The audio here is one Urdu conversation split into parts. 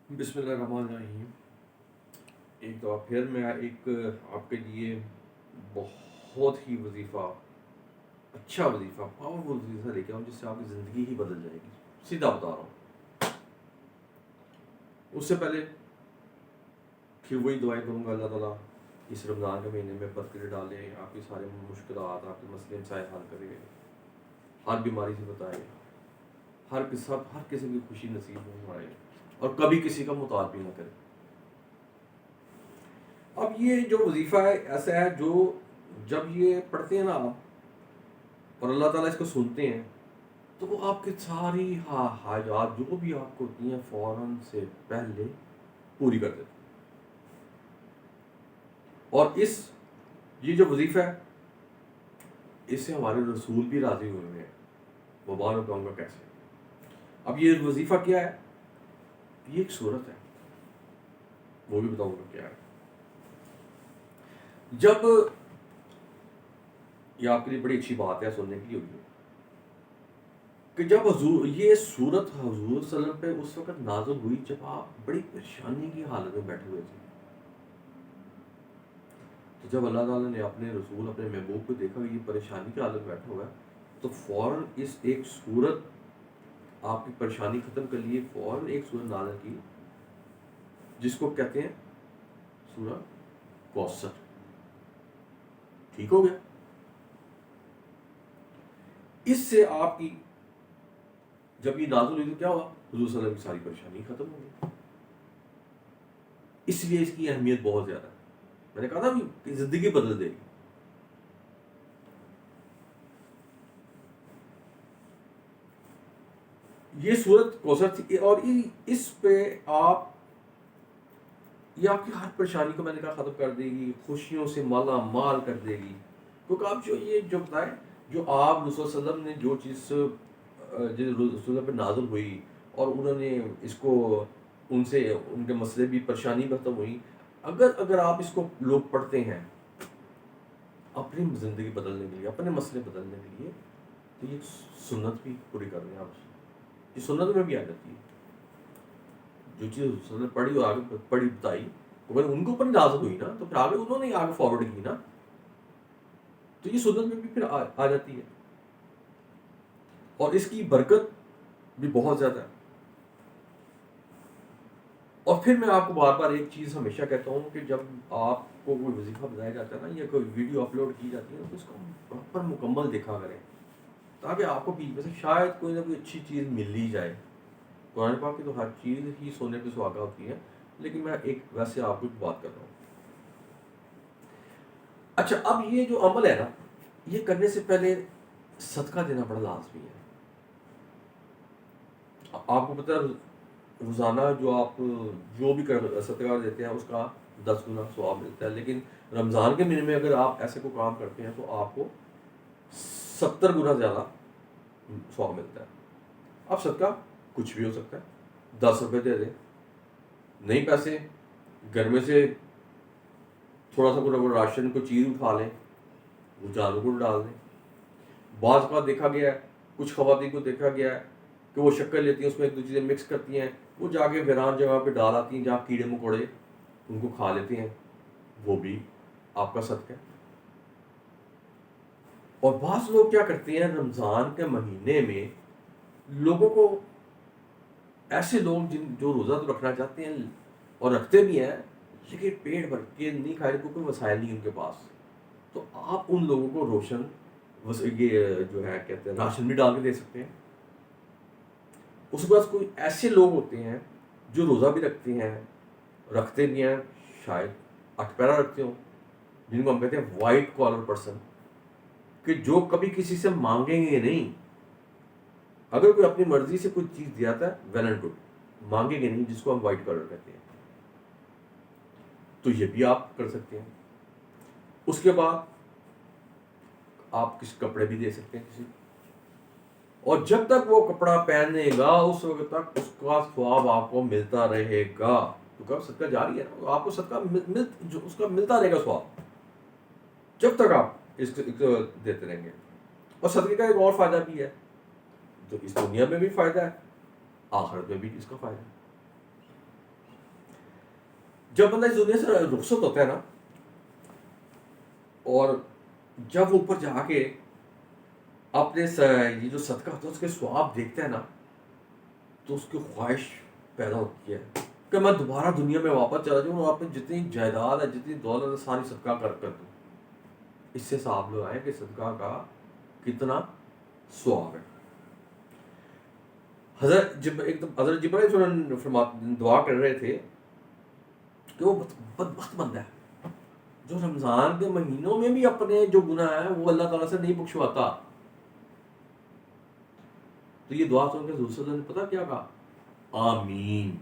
بسم اللہ الرحمن الرحیم. ایک دفعہ پھر میں ایک آپ کے لیے بہت ہی وظیفہ، اچھا وظیفہ، پاورفل وظیفہ لے کے آؤں جس سے آپ کی زندگی ہی بدل جائے گی. سیدھا بتا رہا ہوں. اس سے پہلے پھر وہی دعائیں کروں گا، اللہ تعالیٰ اس رمضان کے مہینے میں برکت ڈالے، آپ کی سارے مشکلات، آپ کے مسئلے مسائل حل کرے، ہر بیماری سے بتائے، ہر قسم کی خوشی نصیب فرمائے اور کبھی کسی کا محتاج بھی نہ کرے. اب یہ جو وظیفہ ہے ایسا ہے جو جب یہ پڑھتے ہیں نا آپ اور اللہ تعالیٰ اس کو سنتے ہیں تو وہ آپ کی ساری حاجات جو بھی آپ کو ہوتی ہیں فوراً سے پہلے پوری کر دیتے ہیں. اور یہ جو وظیفہ ہے اس سے ہمارے رسول بھی راضی ہوئے ہیں. وہ بعد میں کہوں گا کیسے. اب یہ وظیفہ کیا ہے؟ یہ ایک صورت ہے، وہ بھی بتاؤں گا کیا ہے. جب یہ آپ کے لیے بڑی اچھی بات ہے سننے کی ہوگی کہ جب یہ صورت حضور صلی اللہ علیہ وسلم پہ اس وقت نازل ہوئی جب آپ بڑی پریشانی کی حالت میں بیٹھے ہوئے تھے. تو جب اللہ تعالیٰ نے اپنے رسول اپنے محبوب کو دیکھا کہ یہ پریشانی کی حالت میں بیٹھا ہوا ہے تو فوراً اس ایک صورت آپ کی پریشانی ختم کر لیے، فوراً ایک صورت نازل کی جس کو کہتے ہیں سورہ کوثر. ٹھیک ہو گیا؟ اس سے آپ کی جب یہ نازل ہوئی تو کیا ہوا؟ حضور صلی اللہ علیہ وسلم کی ساری پریشانی ختم ہو گئی. اس لیے اس کی اہمیت بہت زیادہ ہے. میں نے کہا تھا کہ زندگی بدل دے گی. یہ صورت کوثر تھی اور اس پہ یہ آپ کی ہر پریشانی کو میں نے کہا ختم کر دے گی، خوشیوں سے مالا مال کر دے گی. کیونکہ آپ جو بتائیں جو آپ رسول صلی اللہ علیہ وسلم نے جو چیز رسول پہ نازل ہوئی اور انہوں نے اس کو ان سے ان کے مسئلے بھی پریشانی ختم ہوئی. اگر آپ اس کو لوگ پڑھتے ہیں اپنی زندگی بدلنے کے لیے، اپنے مسئلے بدلنے کے لیے، تو یہ سنت بھی پوری کر رہے ہیں آپ. یہ سنت میں بھی آ جاتی ہے. جو چیز رسول نے پڑھی اور آگے پڑھی بتائی ان کے اوپر نازل ہوئی نا تو پھر آگے انہوں نے آگے فارورڈ کی نا، تو یہ سنت میں بھی پھر آ جاتی ہے. اور اس کی برکت بھی بہت زیادہ ہے. اور پھر میں آپ کو بار بار ایک چیز ہمیشہ کہتا ہوں کہ جب آپ کو کوئی وظیفہ بتایا جاتا ہے نا یا کوئی ویڈیو اپلوڈ کی جاتی ہے تو اس کو پراپر مکمل دیکھا کریں تاکہ آپ کو بیچ میں سے شاید کوئی نہ کوئی اچھی چیز مل ہی جائے. قرآن پاک کی تو ہر چیز ہی سونے پہ سہاگا ہوتی ہے، لیکن میں ایک ویسے آپ کو بات کر رہا ہوں. اچھا، اب یہ جو عمل ہے نا یہ کرنے سے پہلے صدقہ دینا بڑا لازمی ہے. آپ کو پتہ ہے روزانہ جو بھی صدقہ دیتے ہیں اس کا 10 گنا ثواب ملتا ہے، لیکن رمضان کے مہینے میں اگر آپ ایسے کو کام کرتے ہیں تو آپ کو 70 گنا زیادہ ثواب ملتا ہے. اب صدقہ کچھ بھی ہو سکتا ہے. 10 روپے دے دیں، نہیں پیسے گھر میں سے تھوڑا سا کوئی راشن کو چیز اٹھا لیں، وہ جانور کو ڈال دیں. بعض کا دیکھا گیا ہے، کچھ خواتین کو دیکھا گیا ہے کہ وہ شکر لیتی ہیں، اس میں ایک دو چیزیں مکس کرتی ہیں، وہ جا کے ویران جگہ پہ ڈال آتی ہیں جہاں کیڑے مکوڑے ان کو کھا لیتے ہیں. وہ بھی آپ کا صدقہ ہے. اور بعض لوگ کیا کرتے ہیں رمضان کے مہینے میں لوگوں کو، ایسے لوگ جو روزہ تو رکھنا چاہتے ہیں اور رکھتے بھی ہیں لیکن پیٹ بھر کے نہیں کھائے کو کوئی وسائل نہیں ان کے پاس، تو آپ ان لوگوں کو یہ جو ہے کہتے ہیں راشن بھی ڈال کے دے سکتے ہیں. اس کے بعد کوئی ایسے لوگ ہوتے ہیں جو روزہ بھی رکھتے بھی ہیں، شاید 8 پیرا رکھتے ہوں، جن کو ہم کہتے ہیں وائٹ کالر پرسن، کہ جو کبھی کسی سے مانگیں گے نہیں. اگر کوئی اپنی مرضی سے کوئی چیز دیا تھا ویل اینڈ گڈ، مانگیں گے نہیں، جس کو ہم وائٹ کالر کہتے ہیں. تو یہ بھی آپ کر سکتے ہیں. اس کے بعد آپ کسی کپڑے بھی دے سکتے ہیں کسی کو، اور جب تک وہ کپڑا پہنے گا اس وقت تک اس کا ثواب آپ کو ملتا رہے گا. تو صدقہ جاری ہے نا، آپ کو صدقہ اس کا ملتا رہے گا ثواب جب تک آپ اس کو دیتے رہیں گے. اور صدقے کا ایک اور فائدہ بھی ہے، تو اس دنیا میں بھی فائدہ ہے، آخرت میں بھی اس کا فائدہ ہے. جب بندہ اس دنیا سے رخصت ہوتا ہے نا، اور جب وہ اوپر جا کے اپنے یہ جو صدقہ ہوتا ہے اس کے ثواب دیکھتا ہے نا، تو اس کی خواہش پیدا ہوتی ہے کہ میں دوبارہ دنیا میں واپس چلا جاؤں اور اپنی جتنی جائیداد ہے، جتنی دولت ہے، ساری صدقہ کر دوں. اس سے صاحب لوگ آئے کہ صدقہ کا کتنا ثواب ہے. حضرت جبرائیل دعا کر رہے تھے کہ وہ بدبخت بندہ ہے جو رمضان کے مہینوں میں بھی اپنے جو گناہ ہیں وہ اللہ تعالیٰ سے نہیں بخشواتا. تو یہ دعا سن کے حضور صلی اللہ علیہ وسلم نے پتہ کیا کہا؟ آمین.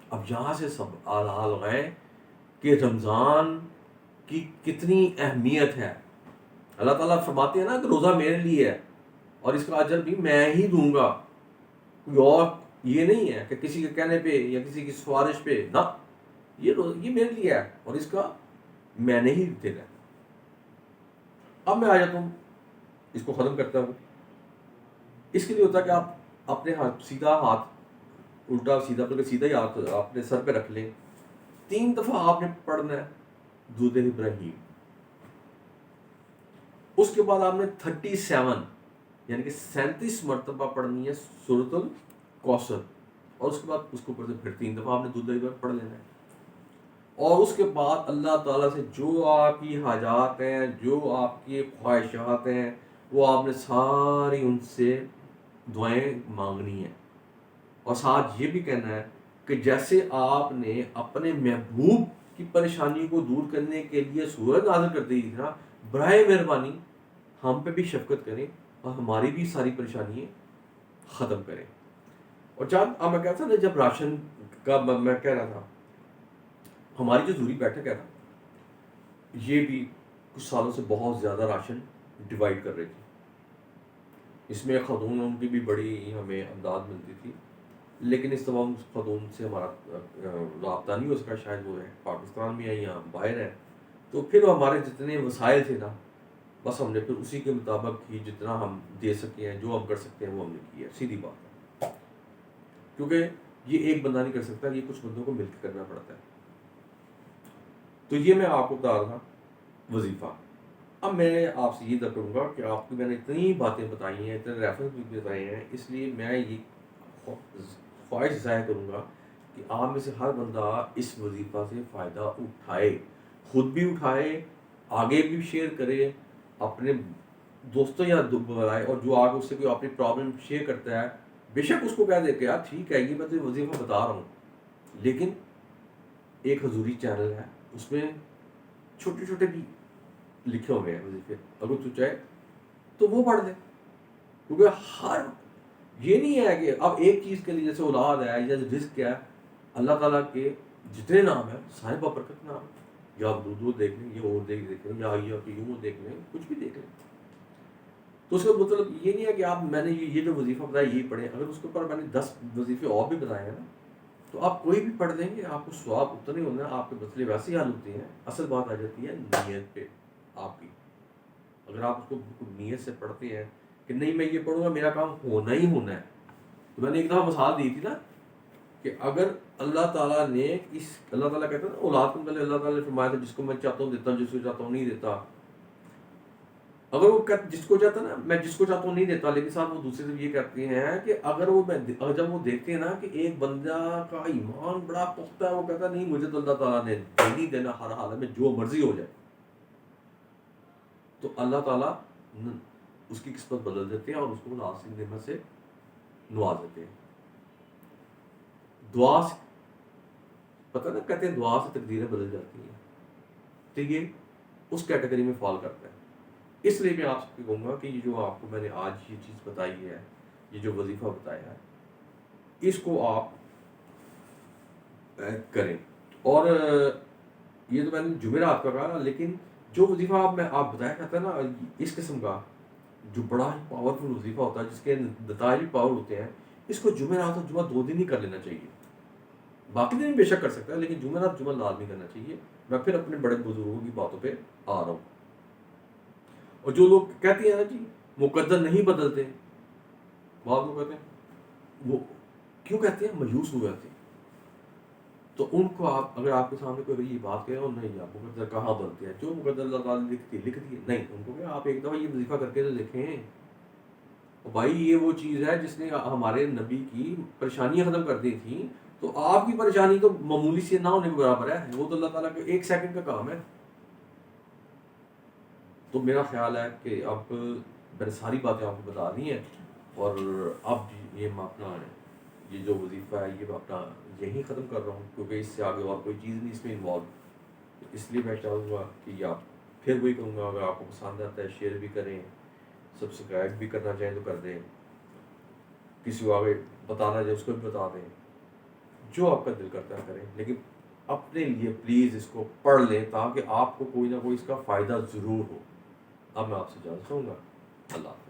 اب یہاں سے سب آلہ لگائیں کہ رمضان کی کتنی اہمیت ہے. اللہ تعالیٰ فرماتے ہیں نا کہ روزہ میرے لیے ہے اور اس کا اجر بھی میں ہی دوں گا، کوئی اور یہ نہیں ہے کہ کسی کے کہنے پہ یا کسی کی سفارش پہ، نہ، یہ میرے لیے ہے اور اس کا میں نے ہی دینا ہے. اب میں آ جاتا ہوں، اس کو ختم کرتا ہوں. اس کے لیے ہوتا ہے کہ آپ اپنے ہاتھ سیدھا، ہاتھ الٹا سیدھا بلکہ سیدھا ہی ہاتھ اپنے سر پہ رکھ لیں. 3 دفعہ آپ نے پڑھنا ہے درود ابراہیم. اس کے بعد آپ نے 37 یعنی کہ 37 مرتبہ پڑھنی ہے سورۃ الکوثر، اور اس کے بعد اس کے اوپر سے پھر 3 دفعہ آپ نے درود ابراہیم پڑھ لینا ہے. اور اس کے بعد اللہ تعالیٰ سے جو آپ کی حاجات ہیں، جو آپ کی خواہشات ہیں، وہ آپ نے ساری ان سے دعائیں مانگنی ہیں. اور ساتھ یہ بھی کہنا ہے کہ جیسے آپ نے اپنے محبوب کی پریشانی کو دور کرنے کے لیے سورج نازل کر دی تھی نا، براہ مہربانی ہم پہ بھی شفقت کریں اور ہماری بھی ساری پریشانیاں ختم کریں. اور جب میں کہتا تھا جب راشن کا میں کہہ رہا تھا، ہماری جو ضروری بیٹھک ہے نا، یہ بھی کچھ سالوں سے بہت زیادہ راشن ڈیوائیڈ کر رہی تھی. اس میں خاتون ان کی بھی بڑی ہمیں امداد ملتی تھی، لیکن اس دفعہ اس خاتون سے ہمارا رابطہ نہیں ہو سکا. شاید وہ ہے پاکستان میں ہے یا باہر ہے. تو پھر ہمارے جتنے وسائل تھے نا، بس ہم نے پھر اسی کے مطابق ہی جتنا ہم دے سکے ہیں، جو ہم کر سکتے ہیں وہ ہم نے کیا. سیدھی بات ہے، کیونکہ یہ ایک بندہ نہیں کر سکتا، یہ کچھ بندوں کو مل کے کرنا پڑتا ہے. تو یہ میں آپ کو بتا رہا تھا وظیفہ. اب میں آپ سے یہ درد کروں گا کہ آپ کو میں نے اتنی باتیں بتائی ہیں، اتنے ریفرنس بھی بتائے ہیں، اس لیے میں یہ خواہش ظاہر کروں گا کہ آپ میں سے ہر بندہ اس وظیفہ سے فائدہ اٹھائے، خود بھی اٹھائے، آگے بھی شیئر کرے، اپنے دوستوں یا بلائے، اور جو آگے اس سے کوئی اپنی پرابلم شیئر کرتا ہے بے شک اس کو کہہ دے کہ یار ٹھیک ہے، یہ میں تجھے وظیفہ بتا رہا ہوں، لیکن ایک حضوری چینل ہے، اس میں چھوٹے چھوٹے بھی لکھے ہوئے ہیں وظیفے، اگر تو چاہے تو وہ پڑھ لے. کیونکہ ہر یہ نہیں ہے کہ اب ایک چیز کے لیے جیسے اولاد ہے یا رزق ہے، اللہ تعالیٰ کے جتنے نام ہیں سارے بابرکت نام ہیں. یا آپ دودھ دیکھ لیں، یا اور دیکھ لیں، یا یوں دیکھ لیں، کچھ بھی دیکھ لیں. تو اس کا مطلب یہ نہیں ہے کہ آپ میں نے یہ جو وظیفہ بتایا یہی پڑھیں. اگر اس کے اوپر میں نے 10 وظیفے اور بھی بتائے ہیں نا، تو آپ کوئی بھی پڑھ لیں گے، آپ کو ثواب اتنے ہونا ہے، آپ کے مسئلے ویسے ہی حل ہوتے ہیں. اصل بات آ جاتی ہے نیت پہ آپ کی. اگر آپ اس کو بالکل نیت سے پڑھتے ہیں کہ نہیں میں یہ پڑھوں گا میرا کام ہونا ہی ہونا ہے. تو میں نے ایک دفعہ مثال دی تھی نا کہ اگر اللہ تعالیٰ نے اللہ تعالیٰ کہتا ہے نا اولاد کو پہلے اللہ تعالیٰ نے فرمایا تھا جس کو میں چاہتا ہوں دیتا ہوں، جس کو چاہتا ہوں نہیں دیتا. اگر وہ جس کو چاہتا نا میں جس کو چاہتا ہوں نہیں دیتا، لیکن صاحب وہ دوسرے سے یہ کرتے ہیں کہ اگر جب وہ دیکھتے ہیں نا کہ ایک بندہ کا ایمان بڑا پختہ ہے، وہ کہتا نہیں مجھے تو اللہ تعالیٰ نے نہیں دینا ہر حالت میں، جو مرضی ہو جائے، تو اللہ تعالیٰ اس کی قسمت بدل دیتے ہیں اور اس کو ناصر نعمت سے نواز دیتے ہیں. دعا سے پتہ نا کہتے ہیں دعا سے تقدیریں بدل جاتی ہیں، تو یہ اس کیٹیگری میں فال کرتا ہے. اس لیے میں آپ سے کہوں گا کہ یہ جو آپ کو میں نے آج یہ چیز بتائی ہے، یہ جو وظیفہ بتایا ہے، اس کو آپ کریں. اور یہ تو میں نے جمعرات کا کہا، لیکن جو وظیفہ آپ بتایا کرتا ہے نا اس قسم کا جو بڑا ہی پاورفل وظیفہ ہوتا ہے، جس کے نتائج بھی پاور ہوتے ہیں، اس کو جمعرات اور جمعہ 2 دن ہی کر لینا چاہیے. باقی دن بے شک کر سکتا ہے، لیکن جمعرات جمعہ لازمی کرنا چاہیے. میں پھر اپنے بڑے بزرگوں کی باتوں پہ آ رہا ہوں. اور جو لوگ کہتے ہیں نا جی مقدر نہیں بدلتے، بعض لوگ کہتے ہیں وہ کیوں کہتے ہیں مایوس ہو جاتے ہیں. تو ان کو آپ اگر آپ کے سامنے کوئی یہ بات کہے اور نہیں آپ مقدر کہاں بنتے ہیں، جو مقدر اللہ تعالیٰ نے لکھ دی ہے، نہیں ان کو کہ آپ ایک دفعہ یہ وظیفہ کر کے تو دیکھیں بھائی یہ وہ چیز ہے جس نے ہمارے نبی کی پریشانیاں ختم کر دی تھیں، تو آپ کی پریشانی تو معمولی سے نہ ہونے کے برابر ہے، وہ تو اللہ تعالیٰ کے ایک سیکنڈ کا کام ہے۔ تو میرا خیال ہے کہ اب میں نے ساری باتیں آپ کو بتا دی ہیں، اور اب یہ میں اپنا یہ جو وظیفہ ہے یہ میں اپنا یہیں ختم کر رہا ہوں، کیونکہ اس سے آگے اور کوئی چیز نہیں اس میں انوالو، اس لیے میں چاہوں گا کہ یہ آپ پھر وہی کہوں گا، اگر آپ کو پسند آتا ہے شیئر بھی کریں، سبسکرائب بھی کرنا چاہیں تو کر دیں، کسی کو آگے بتانا چاہے اس کو بھی بتا دیں، جو آپ کا دل کرتا ہے کریں، لیکن اپنے لیے پلیز اس کو پڑھ لیں تاکہ آپ کو کوئی نہ کوئی اس کا فائدہ ضرور ہو۔ اب میں آپ سے اجازت چاہوں گا، اللہ حافظ۔